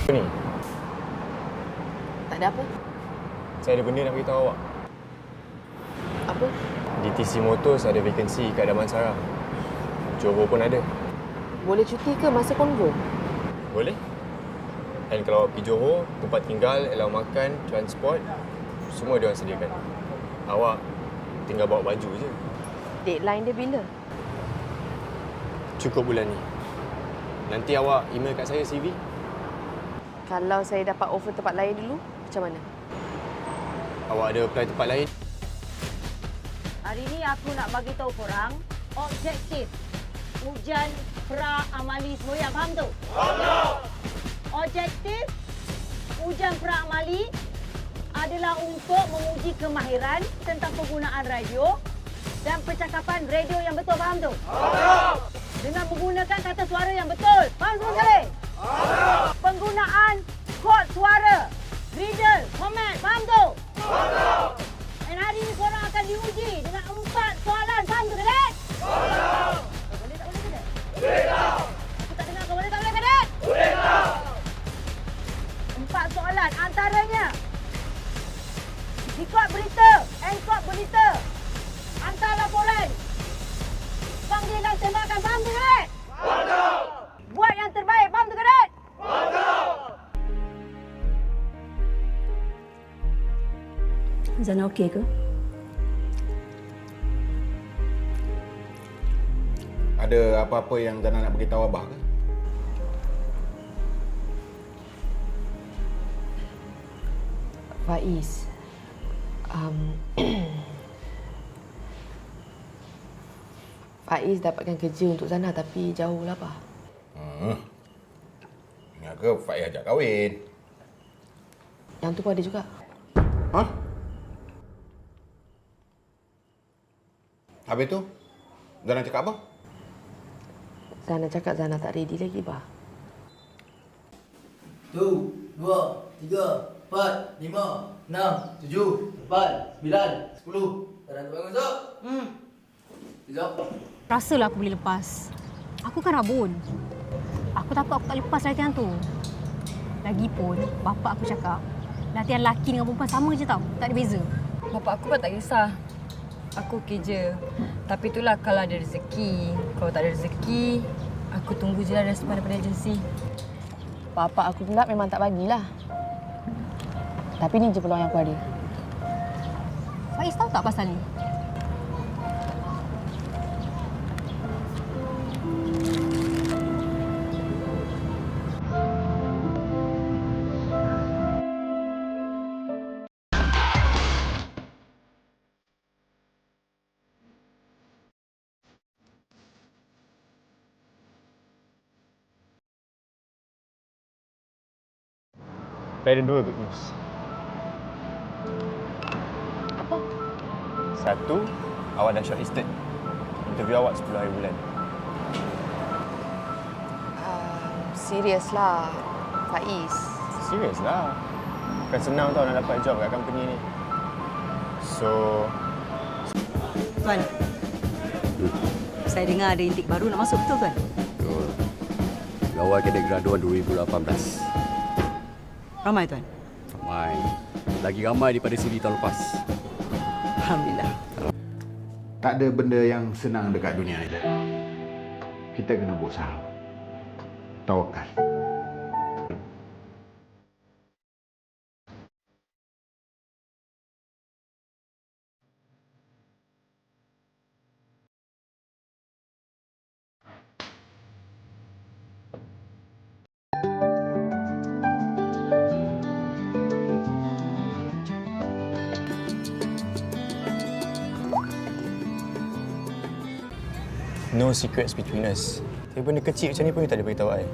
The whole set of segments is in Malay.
Ni, Tak ada apa? saya ada benda nak beritahu awak. Apa? DTC Motors ada vakansi kat Damansara. Johor pun ada. Boleh cuti ke masa konvo? Boleh? Dan kalau awak pergi Johor, tempat tinggal, allowance makan, transport, semua dia orang sediakan. Awak tinggal bawa baju je. Deadline dia bila? Cukup bulan ni. Nanti awak email kat saya CV. Kalau saya dapat offer tempat lain dulu, macam mana? Awak ada apply tempat lain? Hari ni aku nak bagi tahu korang objektif ujian pra-amali semua yang faham tu? Faham. Objektif ujian pra-amali adalah untuk menguji kemahiran tentang penggunaan radio dan percakapan radio yang betul, faham tu? Faham. Dengan menggunakan tata suara yang betul. Faham semua sekali? Faham. Penggunaan kod suara, riddle, format, faham tu? Faham. Dan hari ini korang akan diuji dengan 4 soalan. Faham tu, Kadet? Faham. Boleh tak boleh, Kadet? Boleh tak. Aku tak dengar kau boleh tak boleh, Kadet? Boleh tak. 4 soalan. Antaranya, record berita, enkod berita, hantar laporan, panggil dan tembakkan. Faham tu, Kadet? Faham. Buat yang terbaik. Faham tu, Kadet? Faham. Zana okey ke? Ada apa-apa yang Zana nak beritahu Abah ke? Faiz, Faiz dapatkan kerja untuk Zana tapi jauh lah, Pak. Ingat ke Faiz ajak kahwin? Yang tu pun ada juga. Ha? Habis tu, Zana cakap apa? Zana cakap Zana tak ready lagi, Pak. 1, 2, 3, 4, 5, 6, 7, 8, 9, 10. Zana tu bangun, Zok? Zok. Rasalah aku boleh lepas. Aku kan rabun. Aku takut aku tak lepas latihan tu. Lagipun, bapak aku cakap, latihan lelaki dengan perempuan sama je tau. Tak ada beza. Bapak aku pun tak kisah. Aku okey je. Tapi itulah kalau ada rezeki. Kalau tak ada rezeki, aku tunggu je lah respon daripada agensi. Bapak aku pula memang tak bagilah. Tapi ni je peluang yang aku ada. Faiz tahu tak pasal ni? Saya ada 2 good news. Apa? 1, awak dah shortlisted. Interview awak 10 hari bulan. Serius lah, Faiz. Serius lah. Bukan senang tau nak dapat job kat company ni. So, Tuan, saya dengar ada intik baru nak masuk, betul Tuan? Betul. Pegawai kadet graduan 2018. Ramai Tuan? Ramai. Lagi ramai daripada CV tahun lepas. Alhamdulillah. Tak ada benda yang senang dekat dunia ni. Kita kena berusaha. Tawakal. no secrets between us. Tapi benda kecil macam ni pun you tak boleh beritahu I.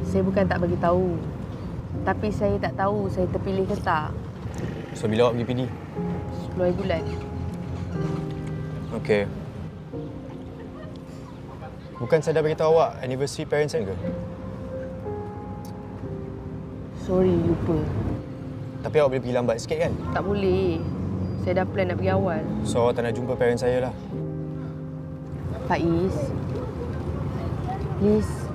Saya bukan tak bagi tahu. Tapi saya tak tahu saya terpilih ke tak. So, bila awak pergi PD? 10 hari bulan. Okey. Bukan saya dah beritahu awak anniversary parents kan ke? Sorry, lupa. Tapi awak boleh pergi lambat sikit kan? Tak boleh. Saya dah plan nak pergi awal. So, awak tak nak jumpa parents saya lah. Faiz, please